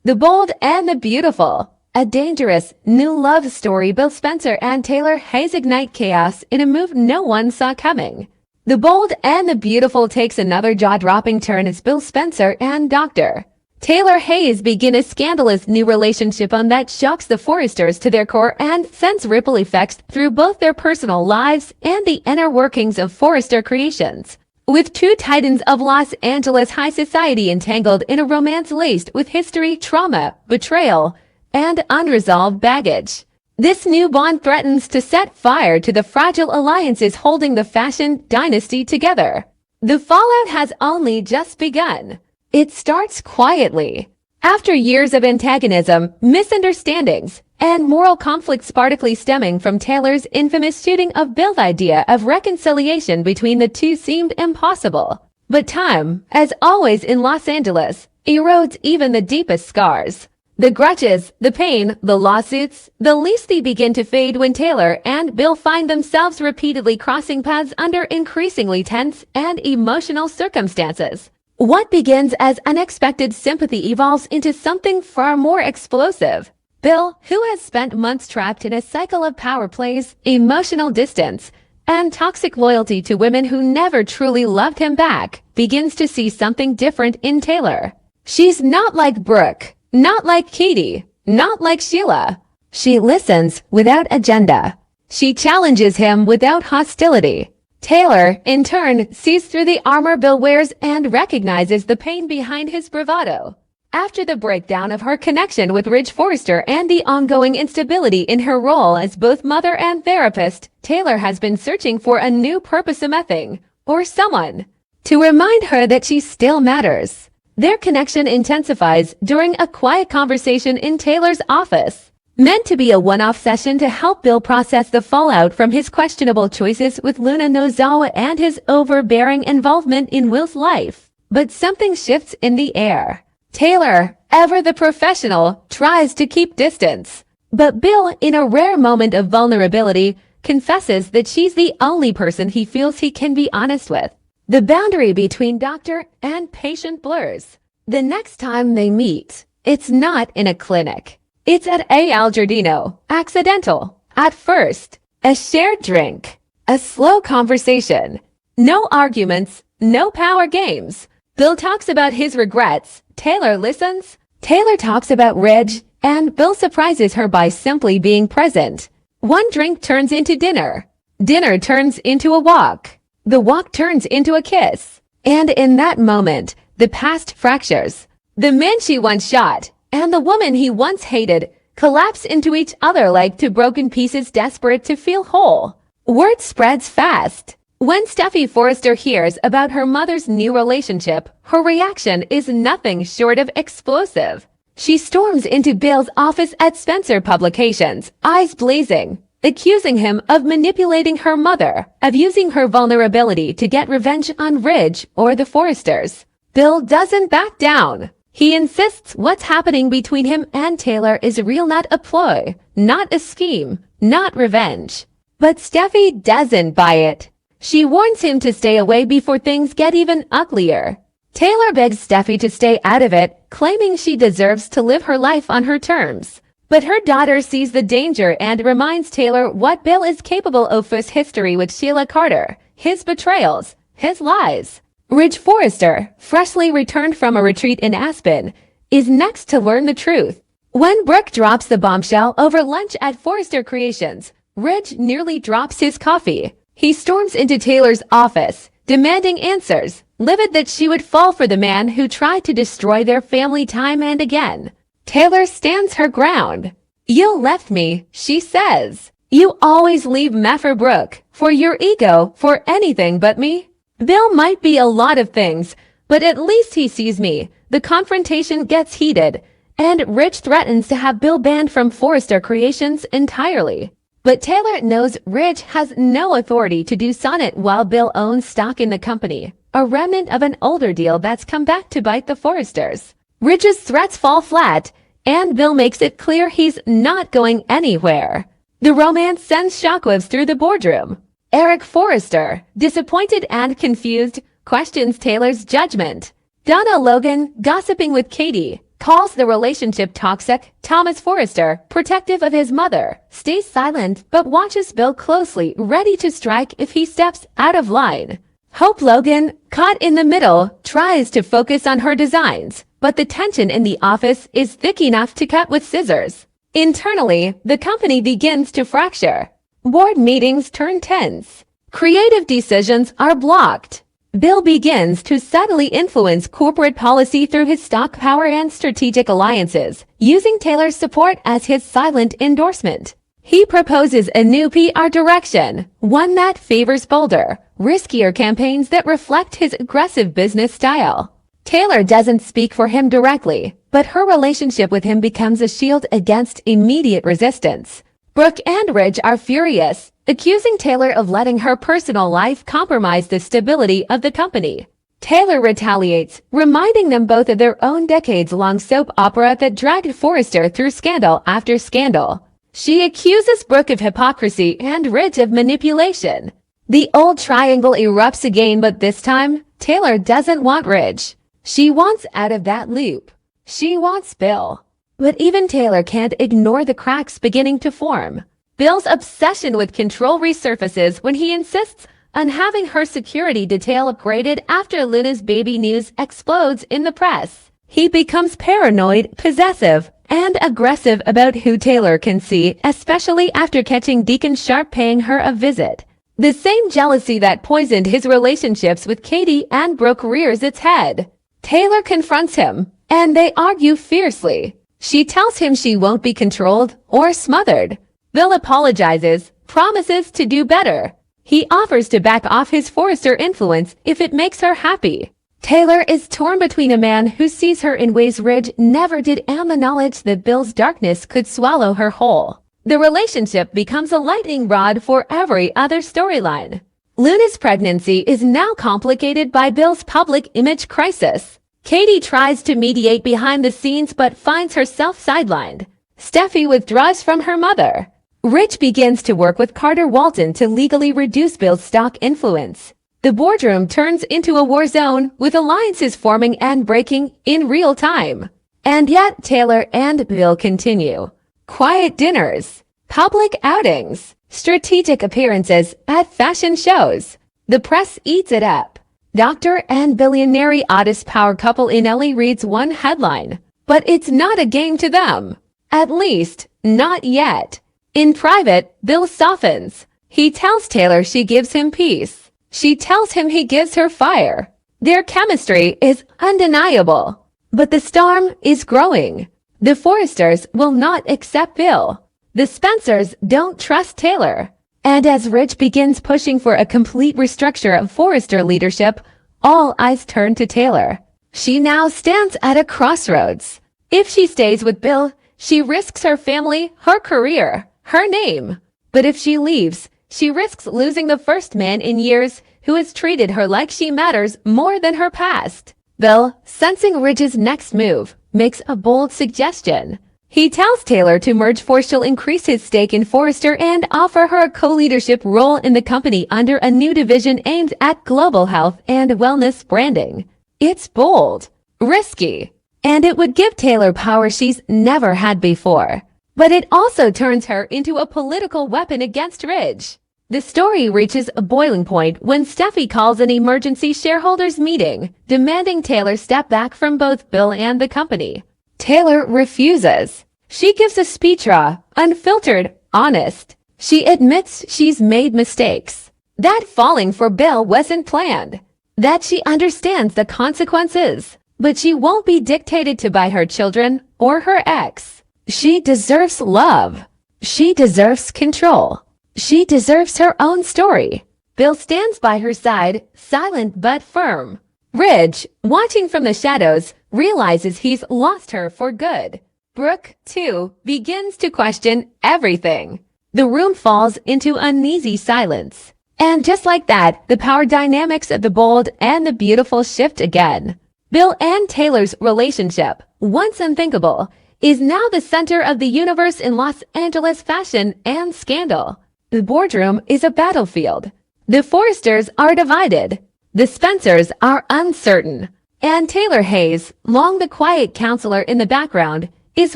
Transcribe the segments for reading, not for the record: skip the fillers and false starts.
The Bold and the Beautiful. A dangerous, new love story. Bill Spencer and Taylor Hayes ignite chaos in a move no one saw coming. The Bold and the Beautiful takes another jaw-dropping turn as Bill Spencer and Dr. Taylor Hayes begin a scandalous new relationship that shocks the Forresters to their core and sends ripple effects through both their personal lives and the inner workings of Forrester Creations. With two titans of Los Angeles high society entangled in a romance laced with history, trauma, betrayal, and unresolved baggage, this new bond threatens to set fire to the fragile alliances holding the fashion dynasty together. The fallout has only just begun. It starts quietly. After years of antagonism, misunderstandings, and moral conflicts partly stemming from Taylor's infamous shooting of Bill, the idea of reconciliation between the two seemed impossible. But time, as always in Los Angeles, erodes even the deepest scars. The grudges, the pain, the lawsuits, the least they begin to fade when Taylor and Bill find themselves repeatedly crossing paths under increasingly tense and emotional circumstances. What begins as unexpected sympathy evolves into something far more explosive. Bill, who has spent months trapped in a cycle of power plays, emotional distance, and toxic loyalty to women who never truly loved him back, begins to see something different in Taylor. She's not like Brooke, not like Katie, not like Sheila. She listens without agenda. She challenges him without hostility. Taylor, in turn, sees through the armor Bill wears and recognizes the pain behind his bravado. After the breakdown of her connection with Ridge Forrester and the ongoing instability in her role as both mother and therapist, Taylor has been searching for a new purpose, something, or someone, to remind her that she still matters. Their connection intensifies during a quiet conversation in Taylor's office, meant to be a one-off session to help Bill process the fallout from his questionable choices with Luna Nozawa and his overbearing involvement in Will's life. But something shifts in the air. Taylor, ever the professional, tries to keep distance. But Bill, in a rare moment of vulnerability, confesses that she's the only person he feels he can be honest with. The boundary between doctor and patient blurs. The next time they meet, it's not in a clinic. It's at Al Giardino, accidental, at first. A shared drink, a slow conversation. No arguments, no power games. Bill talks about his regrets. Taylor listens. Taylor talks about Ridge, and Bill surprises her by simply being present. One drink turns into dinner. Dinner turns into a walk. The walk turns into a kiss. And in that moment, the past fractures. The man she once shot and the woman he once hated collapse into each other like two broken pieces, desperate to feel whole. Word spreads fast. When Steffi Forrester hears about her mother's new relationship, her reaction is nothing short of explosive. She storms into Bill's office at Spencer Publications, eyes blazing, accusing him of manipulating her mother, of using her vulnerability to get revenge on Ridge or the Forresters. Bill doesn't back down. He insists what's happening between him and Taylor is real, not a ploy, not a scheme, not revenge. But Steffi doesn't buy it. She warns him to stay away before things get even uglier. Taylor begs Steffi to stay out of it, claiming she deserves to live her life on her terms. But her daughter sees the danger and reminds Taylor what Bill is capable of. His history with Sheila Carter, his betrayals, his lies. Ridge Forrester, freshly returned from a retreat in Aspen, is next to learn the truth. When Brooke drops the bombshell over lunch at Forrester Creations, Ridge nearly drops his coffee. He storms into Taylor's office, demanding answers, livid that she would fall for the man who tried to destroy their family time and again. Taylor stands her ground. "You left me," she says. "You always leave me for Brooke, for your ego, for anything but me. Bill might be a lot of things, but at least he sees me." The confrontation gets heated, and Ridge threatens to have Bill banned from Forrester Creations entirely. But Taylor knows Ridge has no authority to do sonnet while Bill owns stock in the company, a remnant of an older deal that's come back to bite the Forresters. Ridge's threats fall flat, and Bill makes it clear he's not going anywhere. The romance sends shockwaves through the boardroom. Eric Forrester, disappointed and confused, questions Taylor's judgment. Donna Logan, gossiping with Katie, calls the relationship toxic. Thomas Forrester, protective of his mother, stays silent but watches Bill closely, ready to strike if he steps out of line. Hope Logan, caught in the middle, tries to focus on her designs, but the tension in the office is thick enough to cut with scissors. Internally, the company begins to fracture. Board meetings turn tense. Creative decisions are blocked. Bill begins to subtly influence corporate policy through his stock power and strategic alliances, using Taylor's support as his silent endorsement. He proposes a new PR direction, one that favors bolder, riskier campaigns that reflect his aggressive business style. Taylor doesn't speak for him directly, but her relationship with him becomes a shield against immediate resistance. Brooke and Ridge are furious, accusing Taylor of letting her personal life compromise the stability of the company. Taylor retaliates, reminding them both of their own decades-long soap opera that dragged Forrester through scandal after scandal. She accuses Brooke of hypocrisy and Ridge of manipulation. The old triangle erupts again, but this time, Taylor doesn't want Ridge. She wants out of that loop. She wants Bill. But even Taylor can't ignore the cracks beginning to form. Bill's obsession with control resurfaces when he insists on having her security detail upgraded after Luna's baby news explodes in the press. He becomes paranoid, possessive, and aggressive about who Taylor can see, especially after catching Deacon Sharp paying her a visit. The same jealousy that poisoned his relationships with Katie and Brooke rears its head. Taylor confronts him, and they argue fiercely. She tells him she won't be controlled or smothered. Bill apologizes, promises to do better. He offers to back off his Forrester influence if it makes her happy. Taylor is torn between a man who sees her in ways Ridge never did and the knowledge that Bill's darkness could swallow her whole. The relationship becomes a lightning rod for every other storyline. Luna's pregnancy is now complicated by Bill's public image crisis. Katie tries to mediate behind the scenes but finds herself sidelined. Steffi withdraws from her mother. Rich begins to work with Carter Walton to legally reduce Bill's stock influence. The boardroom turns into a war zone, with alliances forming and breaking in real time. And yet Taylor and Bill continue. Quiet dinners, public outings, strategic appearances at fashion shows. The press eats it up. Doctor and billionaire oddest power couple in LA reads one headline. But it's not a game to them. At least, not yet. In private, Bill softens. He tells Taylor she gives him peace. She tells him he gives her fire. Their chemistry is undeniable. But the storm is growing. The Forresters will not accept Bill. The Spencers don't trust Taylor. And as Rich begins pushing for a complete restructure of Forrester leadership, all eyes turn to Taylor. She now stands at a crossroads. If she stays with Bill, she risks her family, her career, her name. But if she leaves, she risks losing the first man in years who has treated her like she matters more than her past. Bill, sensing Ridge's next move, makes a bold suggestion. He tells Taylor to merge Forrester, increase his stake in Forrester, and offer her a co-leadership role in the company under a new division aimed at global health and wellness branding. It's bold, risky, and it would give Taylor power she's never had before. But it also turns her into a political weapon against Ridge. The story reaches a boiling point when Steffi calls an emergency shareholders meeting, demanding Taylor step back from both Bill and the company. Taylor refuses. She gives a speech raw, unfiltered, honest. She admits she's made mistakes. That falling for Bill wasn't planned. That she understands the consequences. But she won't be dictated to by her children or her ex. She deserves love. She deserves control. She deserves her own story. Bill stands by her side, silent but firm. Ridge, watching from the shadows, realizes he's lost her for good. Brooke, too, begins to question everything. The room falls into uneasy silence. And just like that, the power dynamics of the bold and the beautiful shift again. Bill and Taylor's relationship, once unthinkable, is now the center of the universe in Los Angeles fashion and scandal. The boardroom is a battlefield. The Forresters are divided. The Spencers are uncertain. And Taylor Hayes, long the quiet counselor in the background, is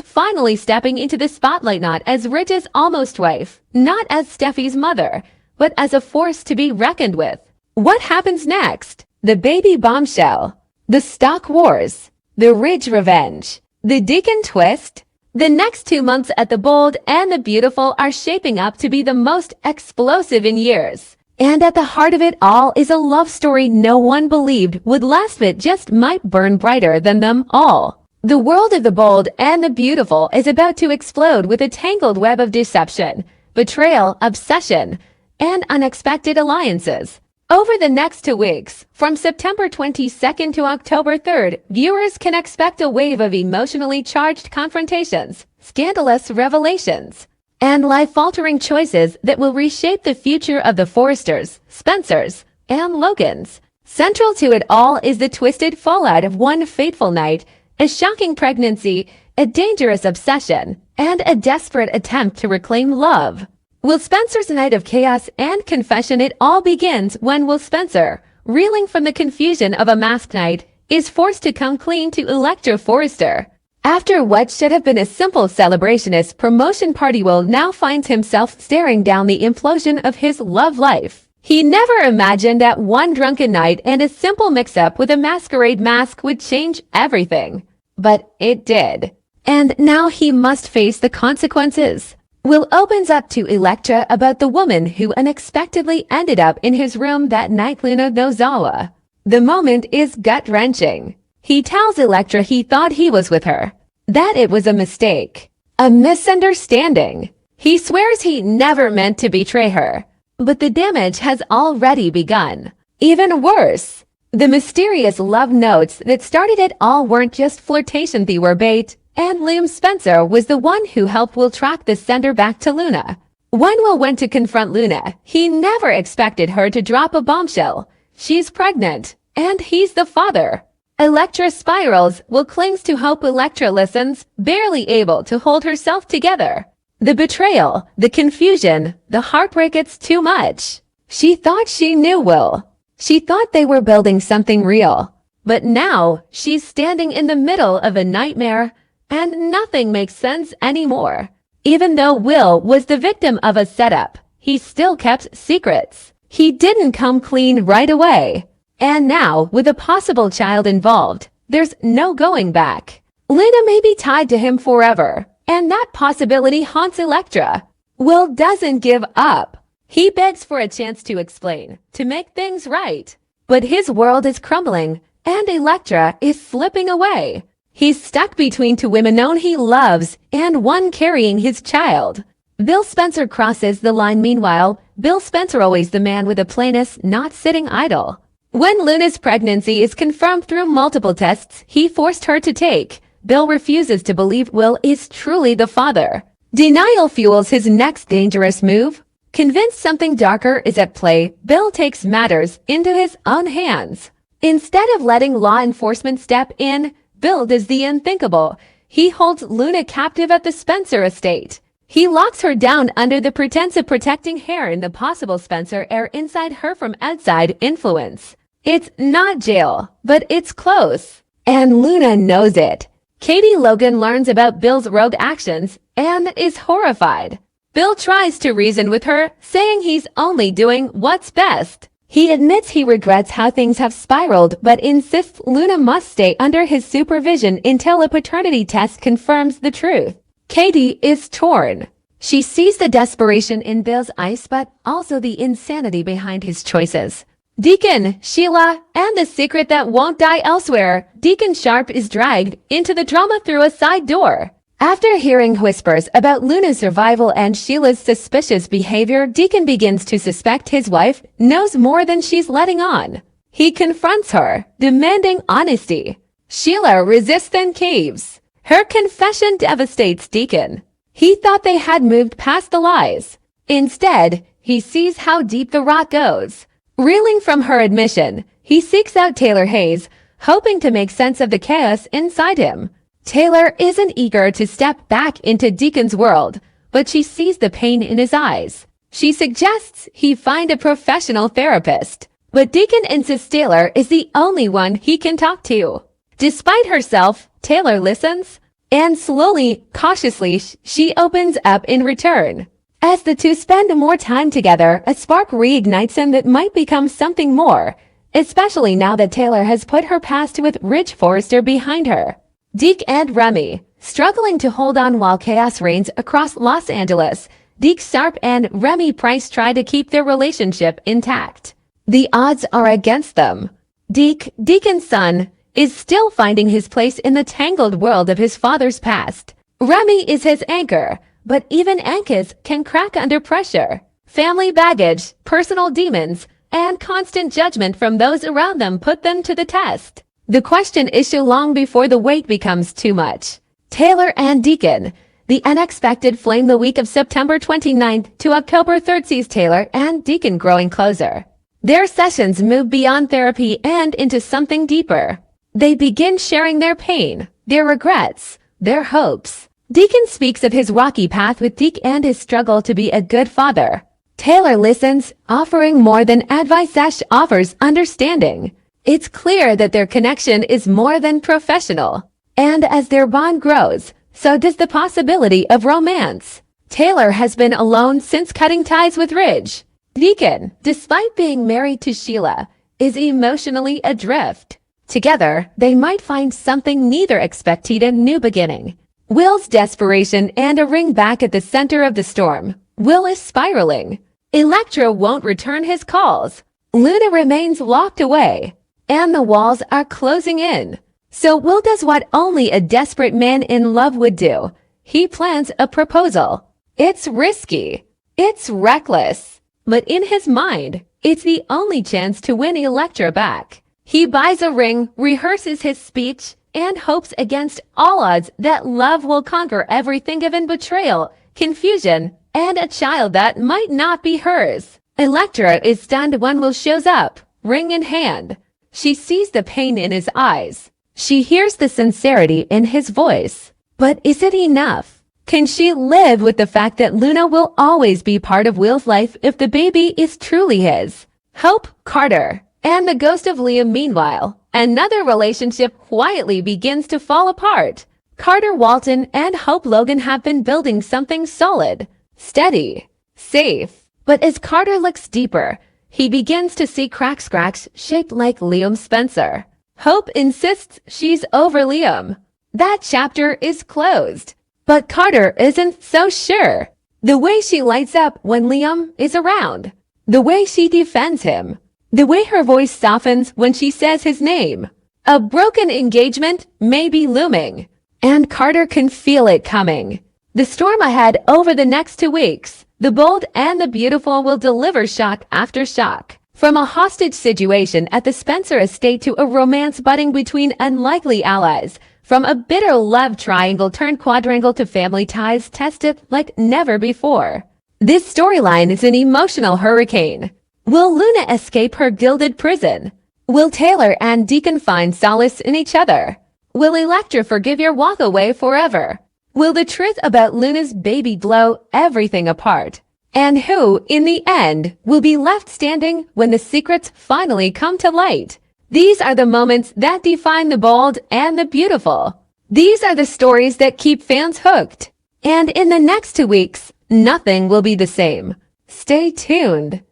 finally stepping into the spotlight not as Rich's almost wife, not as Steffi's mother, but as a force to be reckoned with. What happens next? The baby bombshell, the stock wars, the Ridge revenge, the Deacon twist. The next 2 months at the Bold and the Beautiful are shaping up to be the most explosive in years. And at the heart of it all is a love story no one believed would last, but just might burn brighter than them all. The world of the Bold and the Beautiful is about to explode with a tangled web of deception, betrayal, obsession, and unexpected alliances. Over the next 2 weeks, from September 22nd to October 3rd, viewers can expect a wave of emotionally charged confrontations, scandalous revelations, and life-altering choices that will reshape the future of the Forresters, Spencers, and Logans. Central to it all is the twisted fallout of one fateful night, a shocking pregnancy, a dangerous obsession, and a desperate attempt to reclaim love. Will Spencer's night of chaos and confession? It all begins when Will Spencer, reeling from the confusion of a masked night, is forced to come clean to Electra Forrester. After what should have been a simple celebrationist promotion party, Will now finds himself staring down the implosion of his love life. He never imagined that one drunken night and a simple mix-up with a masquerade mask would change everything. But it did. And now he must face the consequences. Will opens up to Electra about the woman who unexpectedly ended up in his room that night, Luna Nozawa. The moment is gut-wrenching. He tells Electra he thought he was with her, that it was a mistake, a misunderstanding. He swears he never meant to betray her, but the damage has already begun. Even worse, the mysterious love notes that started it all weren't just flirtation, they were bait. And Liam Spencer was the one who helped Will track the sender back to Luna. When Will went to confront Luna, he never expected her to drop a bombshell. She's pregnant, and he's the father. Electra spirals. Will clings to hope. Electra listens, barely able to hold herself together. The betrayal, the confusion, the heartbreak, it's too much. She thought she knew Will. She thought they were building something real. But now, she's standing in the middle of a nightmare, and nothing makes sense anymore. Even though Will was the victim of a setup, he still kept secrets. He didn't come clean right away. And now, with a possible child involved, there's no going back. Luna may be tied to him forever, and that possibility haunts Electra. Will doesn't give up. He begs for a chance to explain, to make things right. But his world is crumbling, and Electra is slipping away. He's stuck between 2 women known he loves and one carrying his child. Bill Spencer crosses the line. Meanwhile, Bill Spencer, always the man with a plainness, not sitting idle. When Luna's pregnancy is confirmed through multiple tests he forced her to take, Bill refuses to believe Will is truly the father. Denial fuels his next dangerous move. Convinced something darker is at play, Bill takes matters into his own hands. Instead of letting law enforcement step in, Bill does the unthinkable. He holds Luna captive at the Spencer estate. He locks her down under the pretense of protecting her and the possible Spencer heir inside her from outside influence. It's not jail, but it's close. And Luna knows it. Katie Logan learns about Bill's rogue actions and is horrified. Bill tries to reason with her, saying he's only doing what's best. He admits he regrets how things have spiraled, but insists Luna must stay under his supervision until a paternity test confirms the truth. Katie is torn. She sees the desperation in Bill's eyes, but also the insanity behind his choices. Deacon, Sheila, and the secret that won't die elsewhere. Deacon Sharp is dragged into the drama through a side door. After hearing whispers about Luna's survival and Sheila's suspicious behavior, Deacon begins to suspect his wife knows more than she's letting on. He confronts her, demanding honesty. Sheila resists and caves. Her confession devastates Deacon. He thought they had moved past the lies. Instead, he sees how deep the rot goes. Reeling from her admission, he seeks out Taylor Hayes, hoping to make sense of the chaos inside him. Taylor isn't eager to step back into Deacon's world, but she sees the pain in his eyes. She suggests he find a professional therapist. But Deacon insists Taylor is the only one he can talk to. Despite herself, Taylor listens, and slowly, cautiously, she opens up in return. As the two spend more time together, a spark reignites them that might become something more, especially now that Taylor has put her past with Rich Forrester behind her. Deke and Remy, struggling to hold on while chaos reigns across Los Angeles, Deke Sharp and Remy Price try to keep their relationship intact. The odds are against them. Deke, Deacon's son, is still finding his place in the tangled world of his father's past. Remy is his anchor, but even anchors can crack under pressure. Family baggage, personal demons, and constant judgment from those around them put them to the test. The question issue long before the weight becomes too much. Taylor and Deacon. The unexpected flame the week of September 29th to October 3rd sees Taylor and Deacon growing closer. Their sessions move beyond therapy and into something deeper. They begin sharing their pain, their regrets, their hopes. Deacon speaks of his rocky path with Deke and his struggle to be a good father. Taylor listens, offering more than advice. Ash offers understanding. It's clear that their connection is more than professional. And as their bond grows, so does the possibility of romance. Taylor has been alone since cutting ties with Ridge. Deacon, despite being married to Sheila, is emotionally adrift. Together, they might find something neither expected. A new beginning. Will's desperation and a ring back at the center of the storm. Will is spiraling. Electra won't return his calls. Luna remains locked away. And the walls are closing in. So Will does what only a desperate man in love would do. He plans a proposal. It's risky. It's reckless. But in his mind, it's the only chance to win Electra back. He buys a ring, rehearses his speech, and hopes against all odds that love will conquer everything given betrayal, confusion, and a child that might not be hers. Electra is stunned when Will shows up, ring in hand. She sees the pain in his eyes. She hears the sincerity in his voice. But is it enough? Can she live with the fact that Luna will always be part of Will's life if the baby is truly his? Hope, Carter, and the ghost of Liam. Meanwhile, another relationship quietly begins to fall apart. Carter Walton and Hope Logan have been building something solid, steady, safe. But as Carter looks deeper, he begins to see cracks shaped like Liam Spencer. Hope insists she's over Liam. That chapter is closed. But Carter isn't so sure. The way she lights up when Liam is around. The way she defends him. The way her voice softens when she says his name. A broken engagement may be looming. And Carter can feel it coming. The storm ahead over the next 2 weeks. The bold and the beautiful will deliver shock after shock. From a hostage situation at the Spencer estate to a romance budding between unlikely allies. From a bitter love triangle turned quadrangle to family ties tested like never before. This storyline is an emotional hurricane. Will Luna escape her gilded prison? Will Taylor and Deacon find solace in each other? Will Electra forgive your walk away forever? Will the truth about Luna's baby blow everything apart? And who, in the end, will be left standing when the secrets finally come to light? These are the moments that define the bold and the beautiful. These are the stories that keep fans hooked. And in the next 2 weeks, nothing will be the same. Stay tuned.